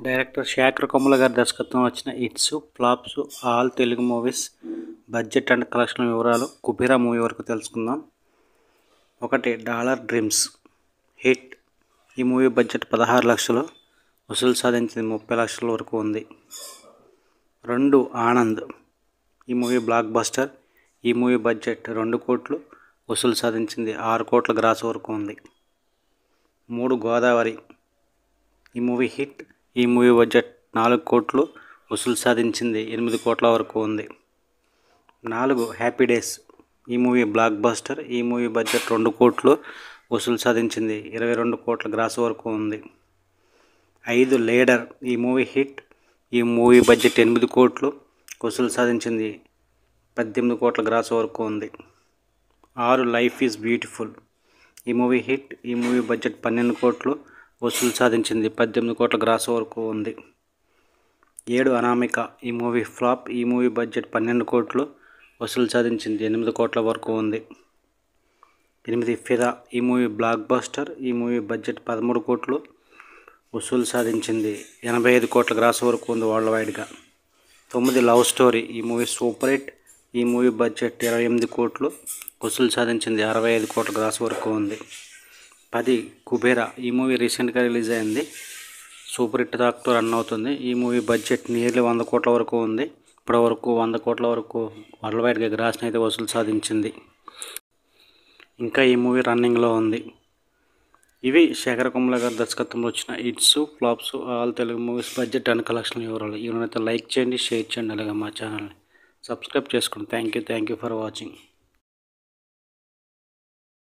Director Shekhar Kammula గారి దర్శకత్వం వచ్చిన hits, flops all Telugu movies budget and collection వివరాలు కుబేరా మూవీ వరకు తెలుసుకుందాం. 1. Dollar dreams hit. ఈ మూవీ బడ్జెట్ 16 లక్షలు, వసూలు సాధించింది 30 లక్షల వరకు ఉంది. 2. ఆనంద్. ఈ మూవీ బ్లాక్ బస్టర్. ఈ మూవీ బడ్జెట్ 2 కోట్లు, వసూలు సాధించింది 6 కోట్ల గ్రాస్ వరకు ఉంది. 3. గోదావరి. ఈ మూవీ హిట్. ఈ మూవీ బడ్జెట్ 4 కోట్లు, వసూలు సాధించింది 8 కోట్ల వరకు ఉంది. 4. Happy days. ఈ మూవీ బ్లాక్ బస్టర్. ఈ మూవీ బడ్జెట్ 2 కోట్లు, వసూలు సాధించింది 22 కోట్ల గ్రాస్ వరకు ఉంది. 5. లీడర్. ఈ మూవీ హిట్. ఈ మూవీ బడ్జెట్ 8 కోట్లు, వసూలు సాధించింది 18 కోట్ల గ్రాస్ వరకు ఉంది. 6. Life is beautiful. ఈ మూవీ హిట్. ఈ మూవీ బడ్జెట్ 12 కోట్లు, వసూలు సాధించింది 18 కోట్ల గ్రాస్ వరకు ఉంది. 7. అనామిక. ఈ మూవీ ఫ్లాప్. ఈ మూవీ బడ్జెట్ 12 కోట్లు, వసూలు సాధించింది 8 కోట్ల వరకు ఉంది. 8. ఫిదా. ఈ మూవీ బ్లాక్ బస్టర్. ఈ మూవీ బడ్జెట్ 13 కోట్లు, వసూలు సాధించింది 85 కోట్ల గ్రాస్ వరకు ఉంది వరల్డ్ వైడ్గా. 9. Love story. ఈ మూవీ సూపర్ హిట్. ఈ మూవీ బడ్జెట్ 28 కోట్లు, వసూలు సాధించింది 65 కోట్ల గ్రాస్ వరకు ఉంది. 10. కుబేరా. ఈ మూవీ రీసెంట్గా రిలీజ్ అయింది. సూపర్ హిట్ టాక్తో రన్ అవుతుంది. ఈ మూవీ బడ్జెట్ నియర్లీ 100 కోట్ల వరకు ఉంది. ఇప్పటి వరకు 100 కోట్ల వరకు వరల్డ్ వైడ్గా గ్రాస్ని అయితే వసూలు సాధించింది. ఇంకా ఈ మూవీ రన్నింగ్లో ఉంది. ఇవి శేఖర్ కమ్ముల గారి దర్శకత్వంలో వచ్చిన hits, flops all Telugu movies budget and collection వివరాలు. ఇవన్నైతే లైక్ చేయండి, షేర్ చేయండి, అలాగే మా ఛానల్ని సబ్స్క్రైబ్ చేసుకోండి. Thank you for watching.